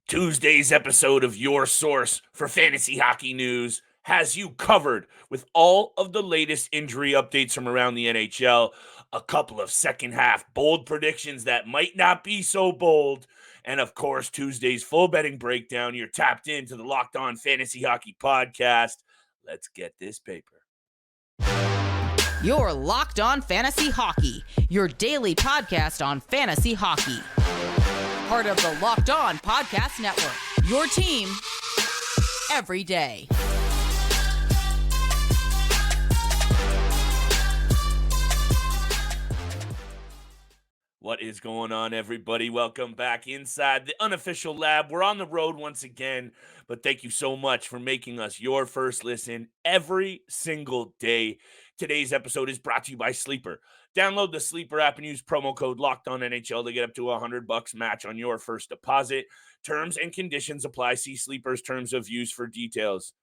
Tuesday's episode of your source for fantasy hockey news has you covered with all of the latest injury updates from around the NHL, a couple of second half bold predictions that might not be so bold, and of course, Tuesday's full betting breakdown. You're tapped into the Locked On Fantasy Hockey podcast. Let's get this paper. You're Locked On Fantasy Hockey, your daily podcast on fantasy hockey. Part of the Locked On Podcast Network, your team every day. What is going on, everybody? Welcome back inside the unofficial lab. We're on the road once again, but thank you so much for making us your first listen every single day. Today's episode is brought to you by Sleeper. Download the Sleeper app and use promo code LOCKEDONNHL to get up to $100 match on your first deposit. Terms and conditions apply. See Sleeper's terms of use for details.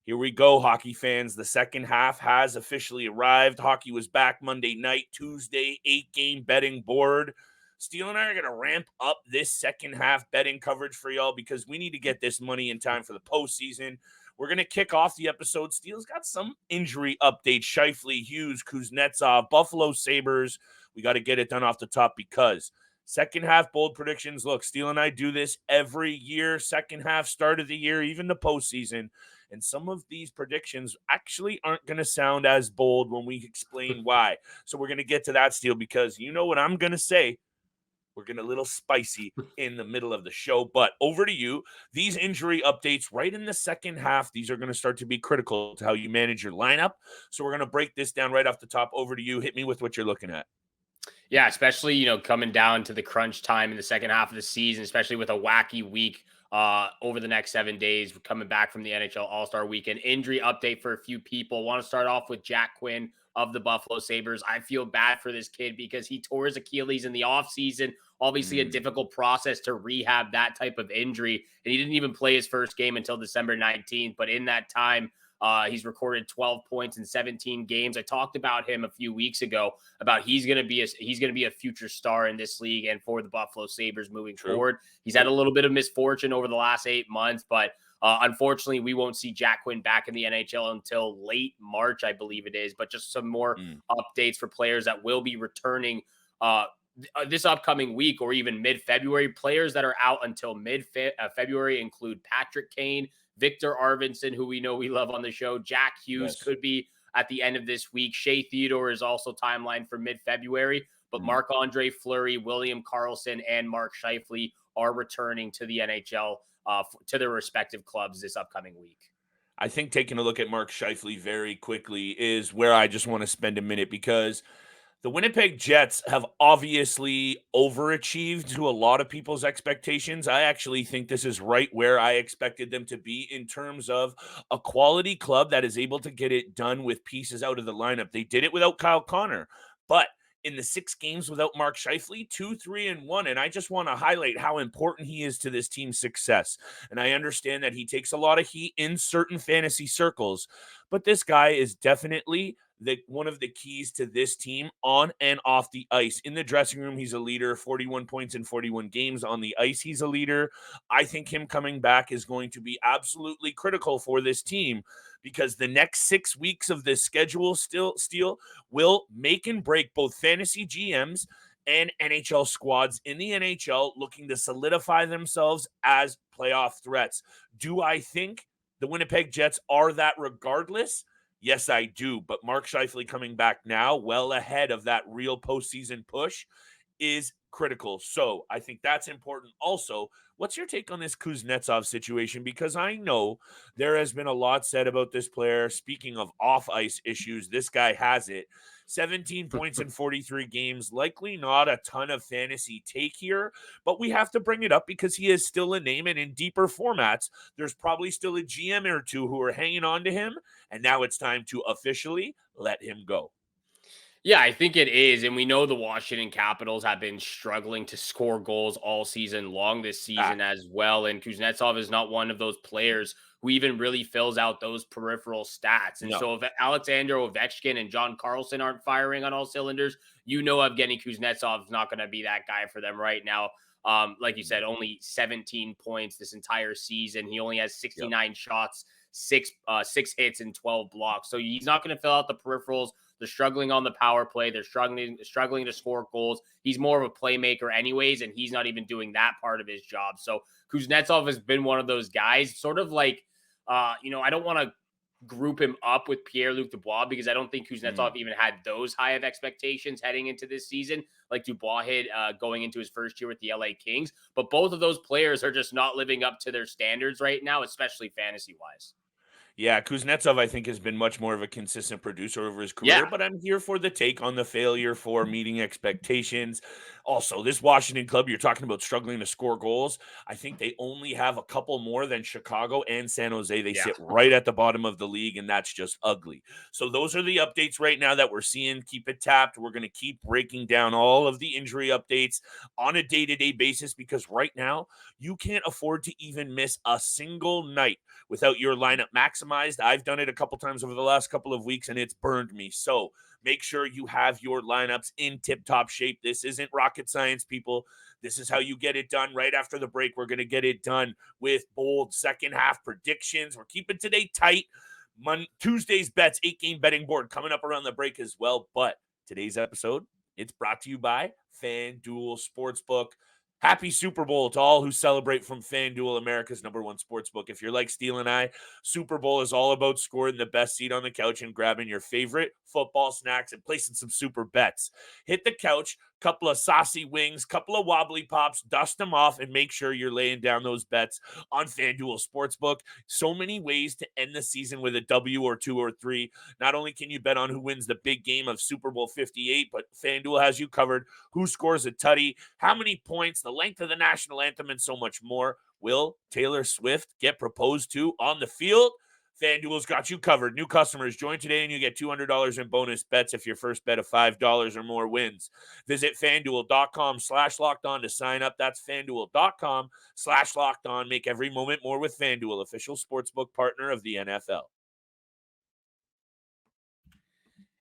Here we go, hockey fans. The second half has officially arrived. Hockey was back Monday night, Tuesday, 8-game betting board. Steele and I are going to ramp up this second half betting coverage for y'all because we need to get this money in time for the postseason. We're going to kick off the episode. Steele's got some injury updates. Scheifele, Hughes, Kuznetsov, Buffalo Sabres. We got to get it done off the top because second half bold predictions. Look, Steele and I do this every year. Second half, start of the year, even the postseason. And some of these predictions actually aren't going to sound as bold when we explain why. So we're going to get to that, Steele, because you know what I'm going to say. We're getting a little spicy in the middle of the show. But over to you. These injury updates right in the second half, these are going to start to be critical to how you manage your lineup. So we're going to break this down right off the top. Over to you. Hit me with what you're looking at. Yeah, especially, coming down to the crunch time in the second half of the season, especially with a wacky week over the next 7 days, coming back from the NHL All-Star Weekend. Injury update for a few people. Want to start off with Jack Quinn of the Buffalo Sabres. I feel bad for this kid because he tore his Achilles in the offseason. Obviously, a difficult process to rehab that type of injury. And he didn't even play his first game until December 19th. But in that time, he's recorded 12 points in 17 games. I talked about him a few weeks ago about he's going to be a future star in this league and for the Buffalo Sabres moving forward. He's had a little bit of misfortune over the last 8 months, but unfortunately, we won't see Jack Quinn back in the NHL until late March, I believe it is. But just some more updates for players that will be returning this upcoming week or even mid-February. Players that are out until mid-February include Patrick Kane, Victor Arvidsson, who we know we love on the show. Jack Hughes could be at the end of this week. Shea Theodore is also timeline for mid-February. But Marc-Andre Fleury, William Karlsson, and Mark Scheifele are returning to the NHL to their respective clubs this upcoming week. I think taking a look at Mark Scheifele very quickly is where I just want to spend a minute because the Winnipeg Jets have obviously overachieved to a lot of people's expectations. I actually think this is right where I expected them to be in terms of a quality club that is able to get it done with pieces out of the lineup. They did it without Kyle Connor, but in the 6 games without Mark Scheifele, 2-3-1. And I just want to highlight how important he is to this team's success. And I understand that he takes a lot of heat in certain fantasy circles, but this guy is definitely one of the keys to this team on and off the ice. In the dressing room, he's a leader, 41 points in 41 games. On the ice, he's a leader. I think him coming back is going to be absolutely critical for this team because the next 6 weeks of this schedule Steele will make and break both fantasy GMs and NHL squads in the NHL looking to solidify themselves as playoff threats. Do I think the Winnipeg Jets are that regardless? Yes, I do. But Mark Scheifele coming back now, well ahead of that real postseason push, is critical. So I think that's important. Also, what's your take on this Kuznetsov situation? Because I know there has been a lot said about this player. Speaking of off-ice issues, this guy has it. 17 points in 43 games, likely not a ton of fantasy take here, but we have to bring it up because he is still a name, and in deeper formats, there's probably still a GM or two who are hanging on to him, and now it's time to officially let him go. Yeah, I think it is. And we know the Washington Capitals have been struggling to score goals all season long this season as well. And Kuznetsov is not one of those players who even really fills out those peripheral stats. And so if Alexander Ovechkin and John Carlson aren't firing on all cylinders, Evgeny Kuznetsov is not going to be that guy for them right now. Like you said, only 17 points this entire season. He only has 69 Yep. shots, six hits, and 12 blocks. So he's not going to fill out the peripherals. They're struggling on the power play. They're struggling to score goals. He's more of a playmaker anyways, and he's not even doing that part of his job. So Kuznetsov has been one of those guys, sort of like, I don't want to group him up with Pierre-Luc Dubois because I don't think Kuznetsov even had those high of expectations heading into this season like Dubois had going into his first year with the LA Kings. But both of those players are just not living up to their standards right now, especially fantasy-wise. Yeah, Kuznetsov, I think, has been much more of a consistent producer over his Yeah. career, but I'm here for the take on the failure for meeting expectations. Also, this Washington club, you're talking about struggling to score goals. I think they only have a couple more than Chicago and San Jose. They sit right at the bottom of the league, and that's just ugly. So those are the updates right now that we're seeing. Keep it tapped. We're going to keep breaking down all of the injury updates on a day-to-day basis because right now you can't afford to even miss a single night without your lineup maximized. I've done it a couple times over the last couple of weeks, and it's burned me. So make sure you have your lineups in tip-top shape. This isn't rocket science, people. This is how you get it done. Right after the break, we're going to get it done with bold second half predictions. We're keeping today tight. Tuesday's bets, 8-game betting board coming up around the break as well. But today's episode, it's brought to you by FanDuel Sportsbook. Happy Super Bowl to all who celebrate from FanDuel, America's #1 sportsbook. If you're like Steele and I, Super Bowl is all about scoring the best seat on the couch and grabbing your favorite football snacks and placing some super bets. Hit the couch, couple of saucy wings, couple of wobbly pops, dust them off, and make sure you're laying down those bets on FanDuel Sportsbook. So many ways to end the season with a W or 2 or 3. Not only can you bet on who wins the big game of Super Bowl 58, but FanDuel has you covered. Who scores a tutty, how many points, the length of the national anthem, and so much more. Will Taylor Swift get proposed to on the field? FanDuel's got you covered. New customers join today and you get $200 in bonus bets if your first bet of $5 or more wins. Visit FanDuel.com/lockedon to sign up. That's FanDuel.com/lockedon. Make every moment more with FanDuel, official sportsbook partner of the NFL.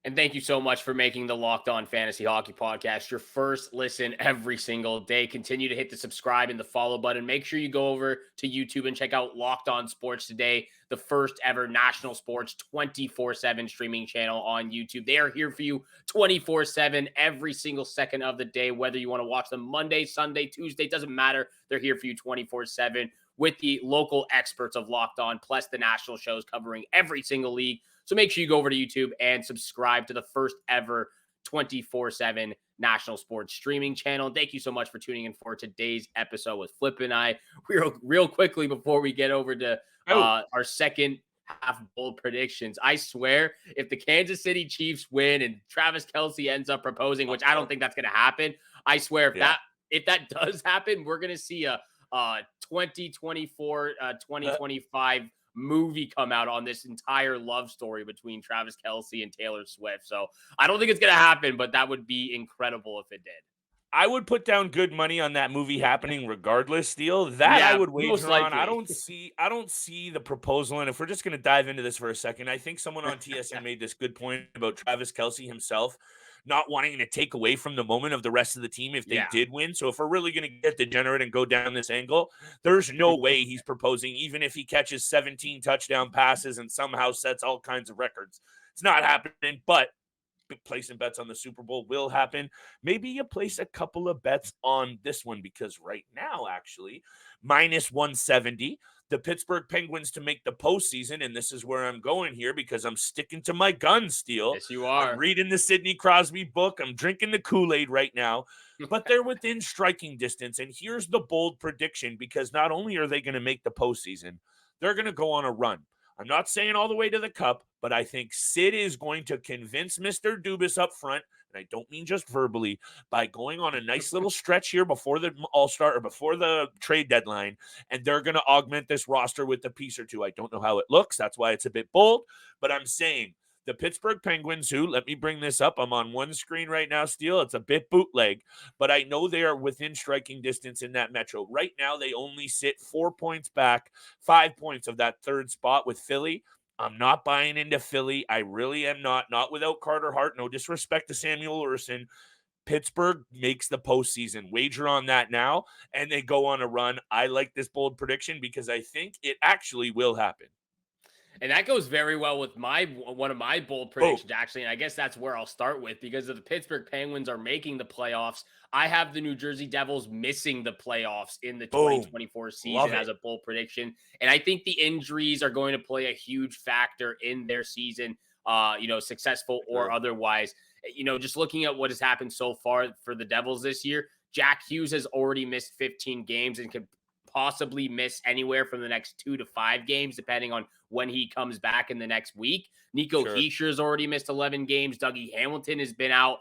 And thank you so much for making the Locked On Fantasy Hockey Podcast your first listen every single day. Continue to hit the subscribe and the follow button. Make sure you go over to YouTube and check out Locked On Sports Today, the first ever national sports 24/7 streaming channel on YouTube. They are here for you 24/7 every single second of the day, whether you want to watch them Monday, Sunday, Tuesday, doesn't matter. They're here for you 24/7 with the local experts of Locked On, plus the national shows covering every single league. So make sure you go over to YouTube and subscribe to the first ever 24/7 national sports streaming channel. Thank you so much for tuning in for today's episode with Flip and I. Real quickly before we get over to our second half bold predictions. I swear, if the Kansas City Chiefs win and Travis Kelce ends up proposing, which I don't think that's going to happen, I swear if that does happen, we're going to see a 2024, 2025 movie come out on this entire love story between Travis Kelce and Taylor Swift. So I don't think it's going to happen, but that would be incredible if it did. I would put down good money on that movie happening regardless, Steele. That I would wager on. I don't see the proposal. And if we're just going to dive into this for a second, I think someone on TSN made this good point about Travis Kelce himself not wanting to take away from the moment of the rest of the team if they did win. So if we're really going to get degenerate and go down this angle, there's no way he's proposing, even if he catches 17 touchdown passes and somehow sets all kinds of records. It's not happening, but placing bets on the Super Bowl will happen. Maybe you place a couple of bets on this one because right now, actually, -170. The Pittsburgh Penguins to make the postseason, and this is where I'm going here because I'm sticking to my guns, Steele. Yes, you are. I'm reading the Sidney Crosby book. I'm drinking the Kool-Aid right now, but they're within striking distance. And here's the bold prediction because not only are they going to make the postseason, they're going to go on a run. I'm not saying all the way to the cup, but I think Sid is going to convince Mr. Dubas up front, and I don't mean just verbally, by going on a nice little stretch here before the All-Star or before the trade deadline, and they're going to augment this roster with a piece or two. I don't know how it looks. That's why it's a bit bold, but I'm saying the Pittsburgh Penguins, who, let me bring this up. I'm on one screen right now, Steele. It's a bit bootleg, but I know they are within striking distance in that metro. Right now, they only sit 4 points back, 5 points of that third spot with Philly. I'm not buying into Philly. I really am not without Carter Hart. No disrespect to Samuel Urson. Pittsburgh makes the postseason. Wager on that now, and they go on a run. I like this bold prediction because I think it actually will happen. And that goes very well with one of my bold predictions, actually. And I guess that's where I'll start with, because if the Pittsburgh Penguins are making the playoffs, I have the New Jersey Devils missing the playoffs in the 2024 season as a bold prediction. And I think the injuries are going to play a huge factor in their season, successful or otherwise. Just looking at what has happened so far for the Devils this year, Jack Hughes has already missed 15 games and could possibly miss anywhere from the next 2 to 5 games, depending on when he comes back in the next week. Nico Hischier's already missed 11 games. Dougie Hamilton has been out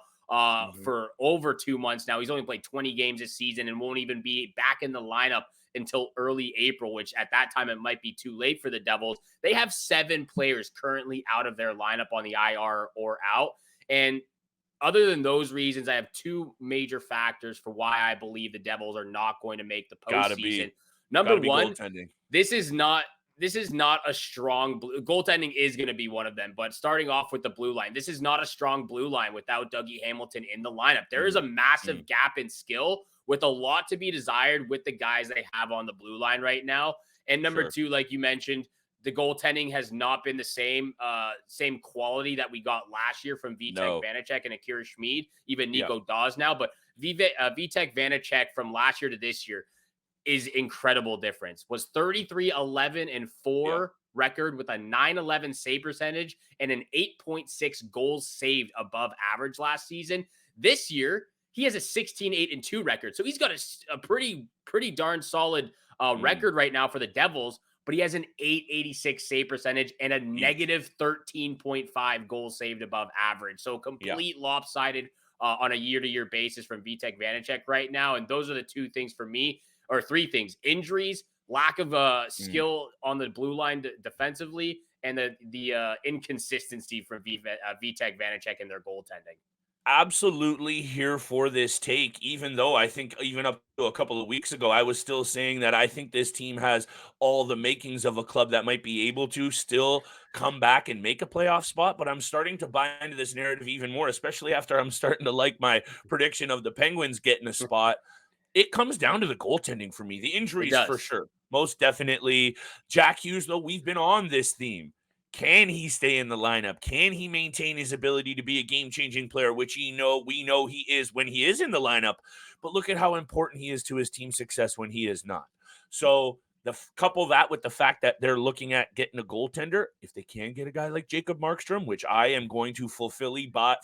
for over 2 months now. He's only played 20 games this season and won't even be back in the lineup until early April, which at that time it might be too late for the Devils. They have 7 players currently out of their lineup on the IR or out. And other than those reasons, I have 2 major factors for why I believe the Devils are not going to make the postseason. Number one, this is not a strong goaltending is going to be one of them, but starting off with the blue line, this is not a strong blue line without Dougie Hamilton in the lineup. There is a massive gap in skill with a lot to be desired with the guys they have on the blue line right now. And number 2, like you mentioned, the goaltending has not been the same quality that we got last year from Vitek Vanacek and Akira Schmid, even Nico Dawes now. But Vitek Vanacek from last year to this year is incredible difference. Was 33-11-4 record with a .911 save percentage and an 8.6 goals saved above average last season. This year, he has a 16-8-2 record. So he's got a pretty darn solid record right now for the Devils, but he has an .886 save percentage and a negative 13.5 goals saved above average. So complete lopsided on a year-to-year basis from Vitek Vanacek right now. And those are the 2 things for me, or 3 things: injuries, lack of skill on the blue line defensively, and the inconsistency from Vitek Vanacek in their goaltending. Absolutely here for this take, even though I think even up to a couple of weeks ago, I was still saying that I think this team has all the makings of a club that might be able to still come back and make a playoff spot. But I'm starting to buy into this narrative even more, especially after I'm starting to like my prediction of the Penguins getting a spot. It comes down to the goaltending for me. The injuries for sure. Most definitely. Jack Hughes, though, we've been on this theme. Can he stay in the lineup? Can he maintain his ability to be a game-changing player, which we know he is when he is in the lineup? But look at how important he is to his team's success when he is not. So couple that with the fact that they're looking at getting a goaltender. If they can get a guy like Jacob Markstrom, which I am going to fully buy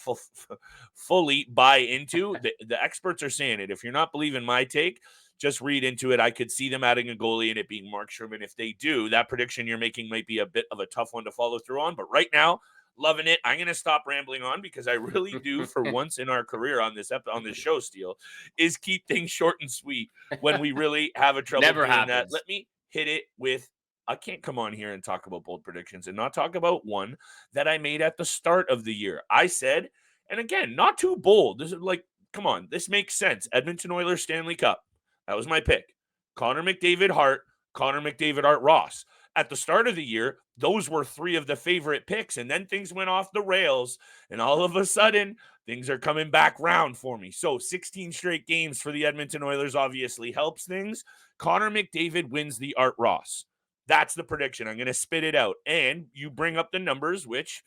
into, the experts are saying it. If you're not believing my take, just read into it. I could see them adding a goalie and it being Markstrom. And if they do, that prediction you're making might be a bit of a tough one to follow through on. But right now, loving it. I'm going to stop rambling on because I really do, for once in our career on this show, Steele, is keep things short and sweet when we really have a trouble doing that. Let me hit it with, I can't come on here and talk about bold predictions and not talk about one that I made at the start of the year. I said, and again, not too bold. This is like, come on, this makes sense. Edmonton Oilers Stanley Cup. That was my pick. Connor McDavid, Hart, Art Ross. At the start of the year, those were 3 of the favorite picks, and then things went off the rails, and all of a sudden, things are coming back round for me. So 16 straight games for the Edmonton Oilers obviously helps things. Connor McDavid wins the Art Ross. That's the prediction. I'm going to spit it out. And you bring up the numbers, which,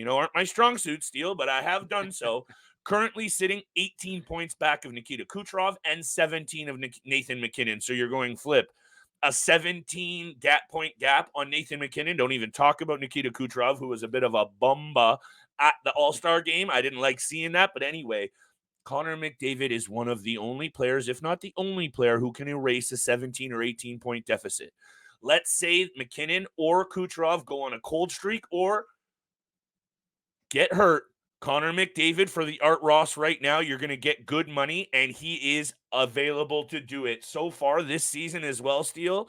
aren't my strong suit, Steele, but I have done so. Currently sitting 18 points back of Nikita Kucherov and 17 of Nathan MacKinnon. So you're going flip. A 17 point gap on Nathan MacKinnon. Don't even talk about Nikita Kucherov, who was a bit of a bumba at the All-Star game. I didn't like seeing that. But anyway, Connor McDavid is one of the only players, if not the only player, who can erase a 17 or 18 point deficit. Let's say MacKinnon or Kucherov go on a cold streak or get hurt. Connor McDavid for the Art Ross right now, you're going to get good money, and he is available to do it. So far this season as well, Steele,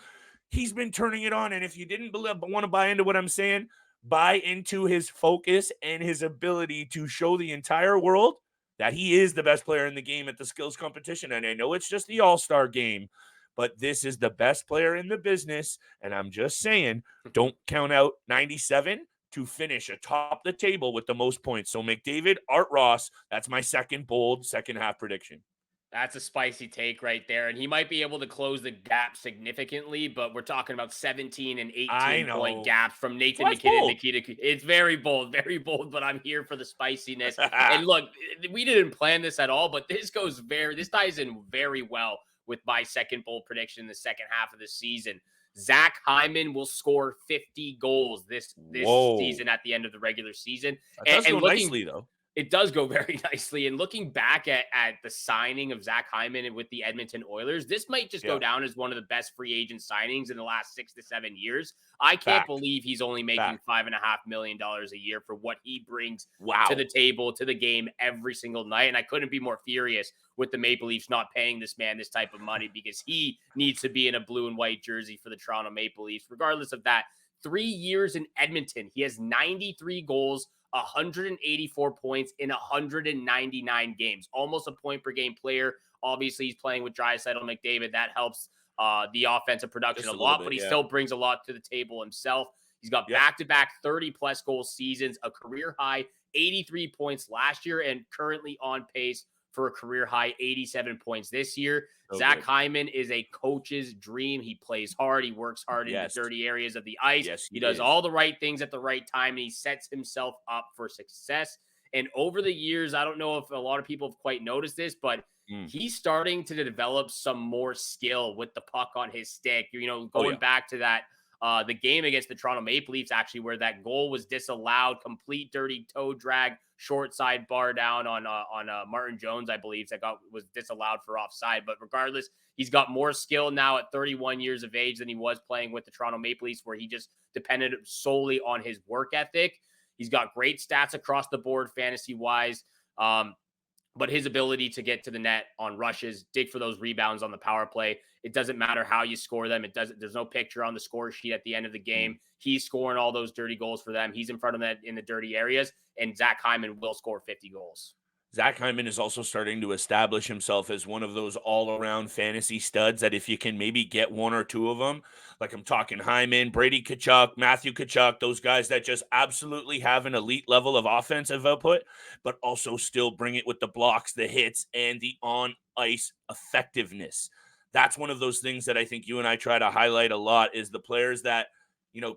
he's been turning it on. And if you didn't want to buy into what I'm saying, buy into his focus and his ability to show the entire world that he is the best player in the game at the skills competition. And I know it's just the All-Star game, but this is the best player in the business. And I'm just saying, don't count out 97. to finish atop the table with the most points. So McDavid, Art Ross, that's my second bold second half prediction. That's a spicy take right there. And he might be able to close the gap significantly, but we're talking about 17 and 18-point gaps from Nathan McKinnon. Nikita. It's very bold, but I'm here for the spiciness. And look, we didn't plan this at all, but this ties in very well with my second bold prediction in the second half of the season. Zach Hyman will score 50 goals this season at the end of the regular season. That does go nicely, though. It does go very nicely. And looking back at the signing of Zach Hyman and with the Edmonton Oilers, this might just go down as one of the best free agent signings in the last 6 to 7 years. I can't believe he's only making $5.5 million a year for what he brings to the table, to the game every single night. And I couldn't be more furious with the Maple Leafs not paying this man this type of money, because he needs to be in a blue and white jersey for the Toronto Maple Leafs. Regardless of that, 3 years in Edmonton, he has 93 goals, 184 points in 199 games, almost a point per game player. Obviously, he's playing with Draisaitl, McDavid. That helps the offensive production a lot, but he still brings a lot to the table himself. He's got back-to-back 30-plus goal seasons, a career-high 83 points last year, and currently on pace for a career-high 87 points this year. Zach Hyman is a coach's dream. He plays hard. He works hard in the dirty areas of the ice. He does all the right things at the right time, and he sets himself up for success. And over the years, I don't know if a lot of people have quite noticed this, but he's starting to develop some more skill with the puck on his stick. Going back to that, the game against the Toronto Maple Leafs, actually, where that goal was disallowed, complete dirty toe drag, short side bar down on Martin Jones, I believe, that was disallowed for offside. But regardless, he's got more skill now at 31 years of age than he was playing with the Toronto Maple Leafs, where he just depended solely on his work ethic. He's got great stats across the board, fantasy-wise. But his ability to get to the net on rushes, dig for those rebounds on the power play, it doesn't matter how you score them. There's no picture on the score sheet at the end of the game. He's scoring all those dirty goals for them. He's in front of them in the dirty areas, and Zach Hyman will score 50 goals. Zach Hyman is also starting to establish himself as one of those all-around fantasy studs that if you can maybe get one or two of them, like I'm talking Hyman, Brady Tkachuk, Matthew Tkachuk, those guys that just absolutely have an elite level of offensive output, but also still bring it with the blocks, the hits, and the on-ice effectiveness. That's one of those things that I think you and I try to highlight a lot, is the players that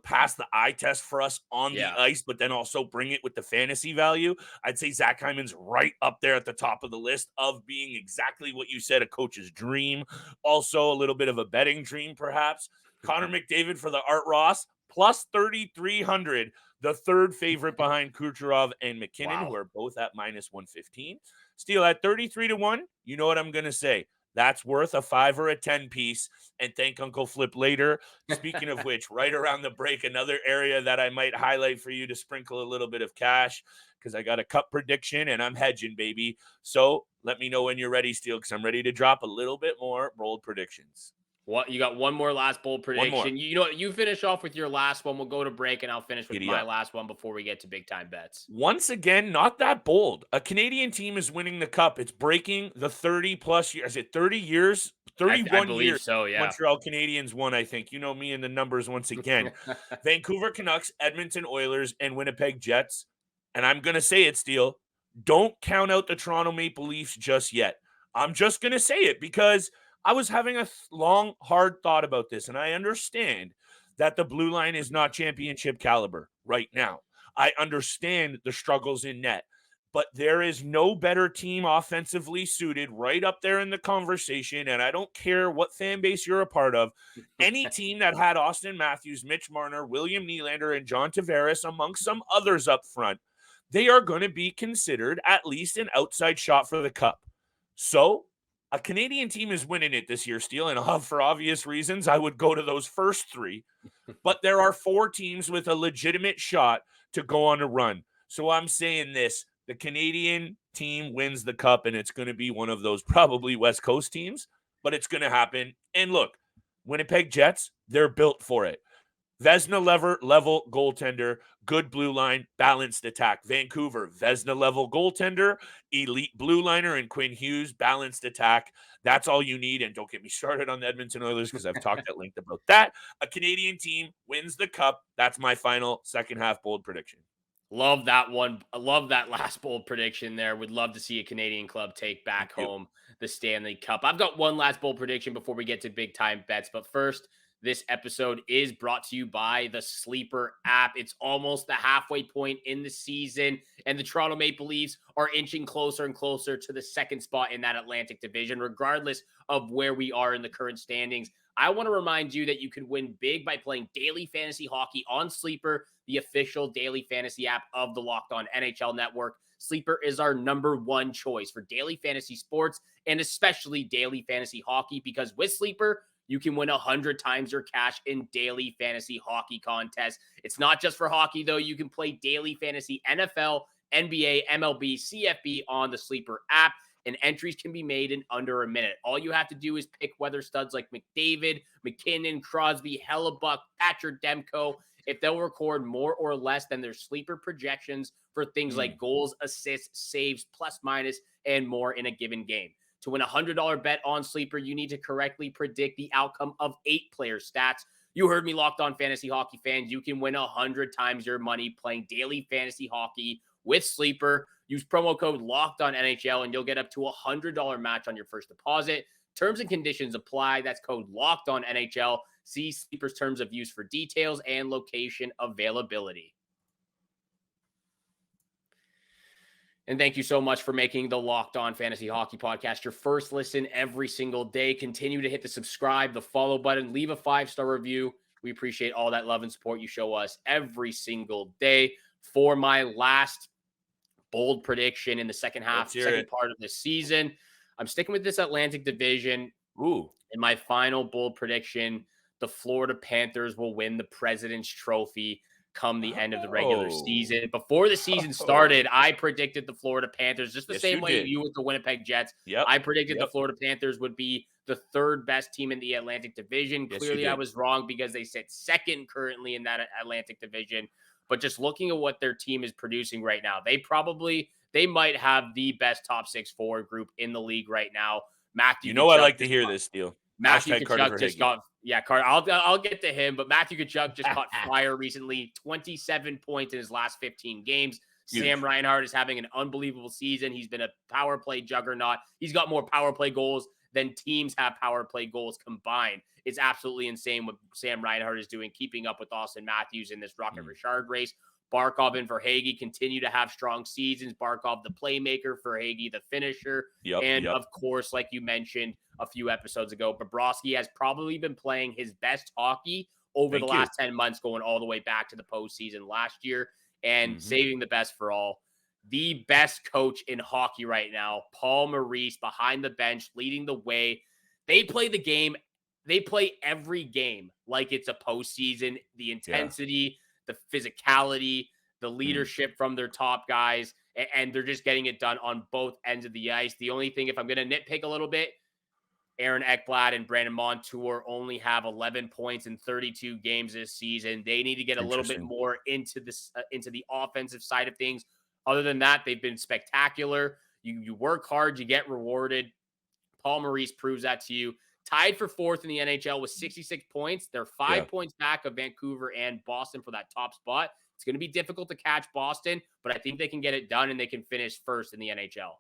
pass the eye test for us on the ice, but then also bring it with the fantasy value. I'd say Zach Hyman's right up there at the top of the list of being exactly what you said, a coach's dream. Also a little bit of a betting dream, perhaps. Connor McDavid for the Art Ross, plus 3,300, the third favorite behind Kucherov and McKinnon, who are both at minus 115. Steele at 33-1, you know what I'm going to say. That's worth a 5 or a 10 piece. And thank Uncle Flip later. Speaking of which, right around the break, another area that I might highlight for you to sprinkle a little bit of cash, because I got a cup prediction and I'm hedging, baby. So let me know when you're ready, Steele, because I'm ready to drop a little bit more bold predictions. What, you got one more last bold prediction? You finish off with your last one. We'll go to break, and I'll finish with my last one before we get to big time bets. Once again, not that bold. A Canadian team is winning the cup. It's breaking the 30+ years. Is it 30 years? 31 years. So, yeah. Montreal Canadiens won, I think. You know me and the numbers once again. Vancouver Canucks, Edmonton Oilers, and Winnipeg Jets. And I'm going to say it, Steele. Don't count out the Toronto Maple Leafs just yet. I'm just going to say it because I was having a long, hard thought about this, and I understand that the blue line is not championship caliber right now. I understand the struggles in net, but there is no better team offensively suited right up there in the conversation, and I don't care what fan base you're a part of. Any team that had Austin Matthews, Mitch Marner, William Nylander, and John Tavares, amongst some others up front, they are going to be considered at least an outside shot for the cup. So a Canadian team is winning it this year, Steele, and for obvious reasons, I would go to those first three. But there are 4 teams with a legitimate shot to go on a run. So I'm saying this, the Canadian team wins the cup, and it's going to be one of those probably West Coast teams, but it's going to happen. And look, Winnipeg Jets, they're built for it. Vezina level goaltender, good blue line, balanced attack. Vancouver, Vezina level goaltender, elite blue liner, and Quinn Hughes, balanced attack. That's all you need. And don't get me started on the Edmonton Oilers because I've talked at length about that. A Canadian team wins the cup. That's my final second half bold prediction. Love that one. I love that last bold prediction there. Would love to see a Canadian club take back home the Stanley Cup. I've got one last bold prediction before we get to big time bets. But first, this episode is brought to you by the Sleeper app. It's almost the halfway point in the season, and the Toronto Maple Leafs are inching closer and closer to the second spot in that Atlantic division, regardless of where we are in the current standings. I want to remind you that you can win big by playing daily fantasy hockey on Sleeper, the official daily fantasy app of the Locked On NHL Network. Sleeper is our number one choice for daily fantasy sports and especially daily fantasy hockey, because with Sleeper, you can win 100 times your cash in daily fantasy hockey contests. It's not just for hockey, though. You can play daily fantasy NFL, NBA, MLB, CFB on the Sleeper app, and entries can be made in under a minute. All you have to do is pick whether studs like McDavid, McKinnon, Crosby, Hellebuck, Thatcher, Demko, if they'll record more or less than their sleeper projections for things like goals, assists, saves, plus minus, and more in a given game. To win a $100 bet on Sleeper, you need to correctly predict the outcome of 8 player stats. You heard me, Locked On Fantasy Hockey fans. You can win 100 times your money playing daily fantasy hockey with Sleeper. Use promo code Locked On NHL and you'll get up to a $100 match on your first deposit. Terms and conditions apply. That's code Locked On NHL. See Sleeper's terms of use for details and location availability. And thank you so much for making the Locked On Fantasy Hockey Podcast your first listen every single day. Continue to hit the subscribe, the follow button, leave a 5-star review. We appreciate all that love and support you show us every single day. For my last bold prediction in the second half, second part of this season, I'm sticking with this Atlantic division. Ooh. In my final bold prediction, the Florida Panthers will win the President's Trophy come the end of the regular season. Before the season started, I predicted the Florida Panthers, just the same way you with the Winnipeg Jets. I predicted the Florida Panthers would be the third best team in the Atlantic division. Clearly, I was wrong because they sit second currently in that Atlantic division. But just looking at what their team is producing right now, they might have the best top 6 forward group in the league right now. Matthew, I like to hear this, Steele. Matthew Tkachuk just got, Carter. I'll get to him, but Matthew Tkachuk just caught fire recently. 27 points in his last 15 games. Huge. Sam Reinhart is having an unbelievable season. He's been a power play juggernaut. He's got more power play goals than teams have power play goals combined. It's absolutely insane what Sam Reinhart is doing, keeping up with Austin Matthews in this Rocket Richard race. Barkov and Verhaeghe continue to have strong seasons. Barkov, the playmaker, Verhaeghe, the finisher. Of course, like you mentioned a few episodes ago, Bobrovsky has probably been playing his best hockey over the last 10 months, going all the way back to the postseason last year, and saving the best for all. The best coach in hockey right now, Paul Maurice, behind the bench, leading the way. They play the game. They play every game like it's a postseason. The intensity, the physicality, the leadership from their top guys, and they're just getting it done on both ends of the ice. The only thing, if I'm going to nitpick a little bit, Aaron Ekblad and Brandon Montour only have 11 points in 32 games this season. They need to get a little bit more into this, into the offensive side of things. Other than that, they've been spectacular. You work hard, you get rewarded. Paul Maurice proves that to you. Tied for 4th in the NHL with 66 points. They're 5 points back of Vancouver and Boston for that top spot. It's going to be difficult to catch Boston, but I think they can get it done and they can finish 1st in the NHL.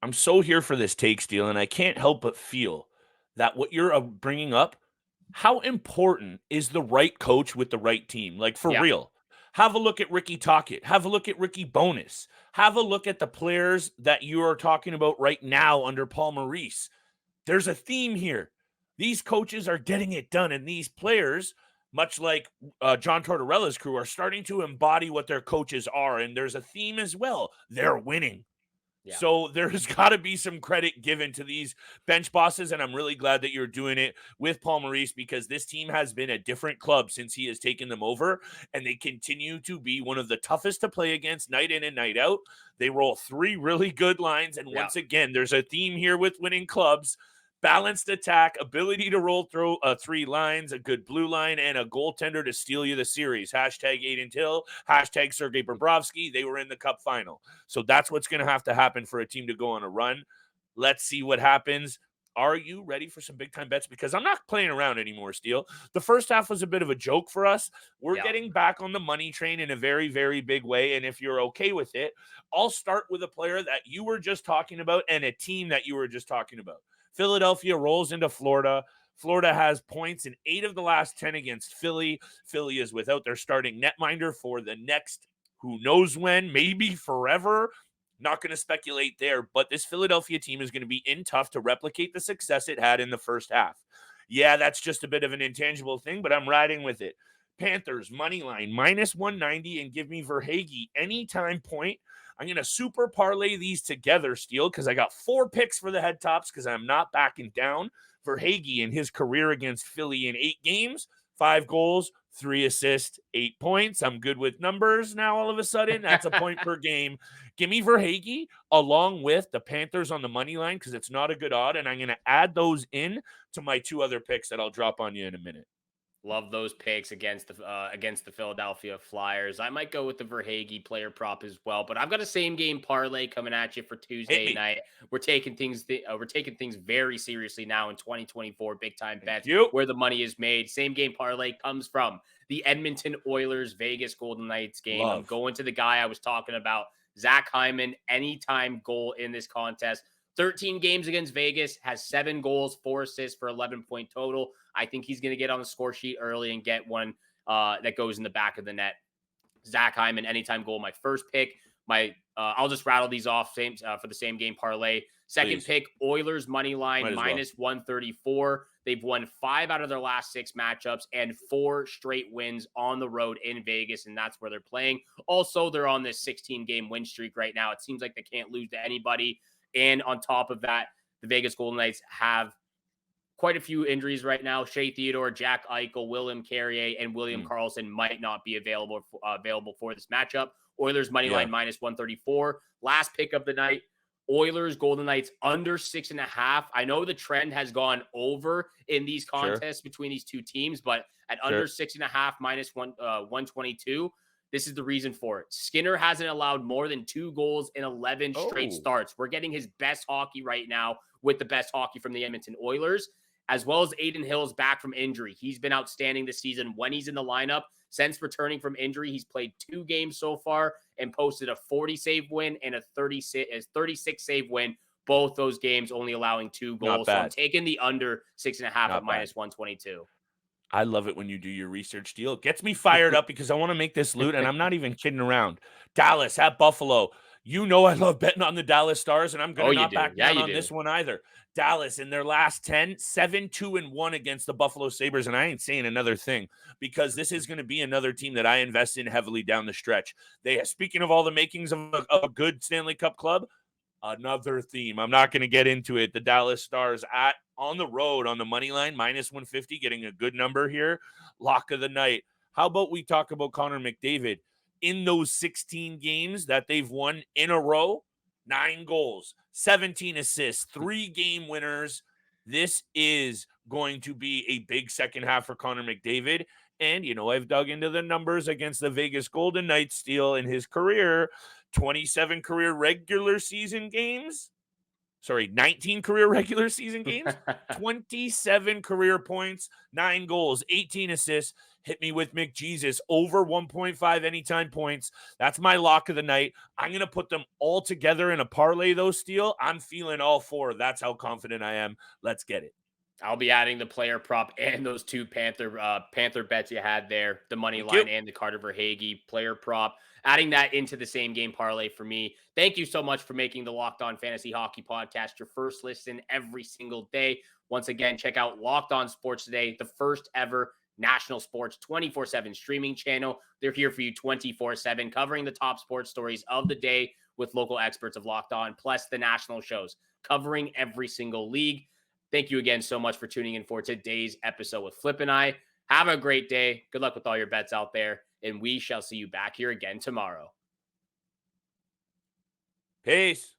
I'm so here for this take, Steele, and I can't help but feel that what you're bringing up, how important is the right coach with the right team? Like, for real. Have a look at Ricky Tocchet. Have a look at Ricky Bowness. Have a look at the players that you are talking about right now under Paul Maurice. There's a theme here. These coaches are getting it done, and these players, much like John Tortorella's crew, are starting to embody what their coaches are, and there's a theme as well. They're winning. So there's got to be some credit given to these bench bosses, and I'm really glad that you're doing it with Paul Maurice, because this team has been a different club since he has taken them over, and they continue to be one of the toughest to play against night in and night out. They roll 3 really good lines, and once again, there's a theme here with winning clubs. Balanced attack, ability to roll through 3 lines, a good blue line, and a goaltender to steal you the series. Hashtag Aiden Hill, hashtag Sergei Bobrovsky. They were in the cup final. So that's what's going to have to happen for a team to go on a run. Let's see what happens. Are you ready for some big-time bets? Because I'm not playing around anymore, Steele. The first half was a bit of a joke for us. We're getting back on the money train in a very, very big way. And if you're okay with it, I'll start with a player that you were just talking about and a team that you were just talking about. Philadelphia rolls into Florida. Florida has points in 8 of the last 10 against Philly. Philly is without their starting netminder for the next who knows when, maybe forever. Not going to speculate there, but this Philadelphia team is going to be in tough to replicate the success it had in the first half. Yeah, that's just a bit of an intangible thing, but I'm riding with it. Panthers, money line, -190, and give me Verhaeghe anytime point. I'm going to super parlay these together, Steele, because I got 4 picks for the head tops because I'm not backing down. Verhaeghe in his career against Philly in 8 games, 5 goals, 3 assists, 8 points. I'm good with numbers now all of a sudden. That's a point per game. Give me Verhaeghe along with the Panthers on the money line because it's not a good odd, and I'm going to add those in to my 2 other picks that I'll drop on you in a minute. Love those picks against the Philadelphia Flyers. I might go with the Verhaeghe player prop as well, but I've got a same game parlay coming at you for Tuesday night. We're taking things very seriously now in 2024 big time bets where the money is made. Same game parlay comes from the Edmonton Oilers Vegas Golden Knights game. I'm going to the guy I was talking about, Zach Hyman, anytime goal in this contest. 13 games against Vegas, has 7 goals, 4 assists for 11-point total. I think he's going to get on the score sheet early and get one that goes in the back of the net. Zach Hyman, anytime goal, my first pick. I'll just rattle these off for the same game parlay. Second pick, Oilers money line -134. They've won 5 out of their last 6 matchups and 4 straight wins on the road in Vegas, and that's where they're playing. Also, they're on this 16-game win streak right now. It seems like they can't lose to anybody. And on top of that, the Vegas Golden Knights have quite a few injuries right now. Shea Theodore, Jack Eichel, William Carrier, and William Karlsson might not be available for this matchup. Oilers money line -134. Last pick of the night, Oilers Golden Knights under 6.5. I know the trend has gone over in these contests between these two teams, but at under 6.5 -122. This is the reason for it. Skinner hasn't allowed more than 2 goals in 11 straight starts. We're getting his best hockey right now with the best hockey from the Edmonton Oilers, as well as Aiden Hill's back from injury. He's been outstanding this season when he's in the lineup. Since returning from injury, he's played 2 games so far and posted a 40-save win and a 36-save win. Both those games only allowing 2 goals. So I'm taking the under 6.5 at -122. I love it when you do your research, Steele. It gets me fired up because I want to make this loot, and I'm not even kidding around. Dallas at Buffalo. You know I love betting on the Dallas Stars, and I'm going to not back down on this one either. Dallas, in their last 10, 7-2-1 against the Buffalo Sabres, and I ain't saying another thing because this is going to be another team that I invest in heavily down the stretch. Speaking of all the makings of a good Stanley Cup club, another theme. I'm not going to get into it. The Dallas Stars on the road on the money line, -150, getting a good number here. Lock of the night. How about we talk about Connor McDavid? In those 16 games that they've won in a row, 9 goals, 17 assists, 3 game winners. This is going to be a big second half for Connor McDavid. And, I've dug into the numbers against the Vegas Golden Knights, Steele, in his career. 27 career regular season games. 19 career regular season games, 27 career points, 9 goals, 18 assists. Hit me with McJesus, over 1.5 anytime points. That's my lock of the night. I'm going to put them all together in a parlay, though, Steele. I'm feeling all 4. That's how confident I am. Let's get it. I'll be adding the player prop and those 2 Panther bets you had there, the money line and the Carter Verhaeghe player prop. Adding that into the same game parlay for me. Thank you so much for making the Locked On Fantasy Hockey Podcast your first listen every single day. Once again, check out Locked On Sports Today, the first ever national sports 24/7 streaming channel. They're here for you 24/7, covering the top sports stories of the day with local experts of Locked On, plus the national shows covering every single league. Thank you again so much for tuning in for today's episode with Flip and I. Have a great day. Good luck with all your bets out there, and we shall see you back here again tomorrow. Peace.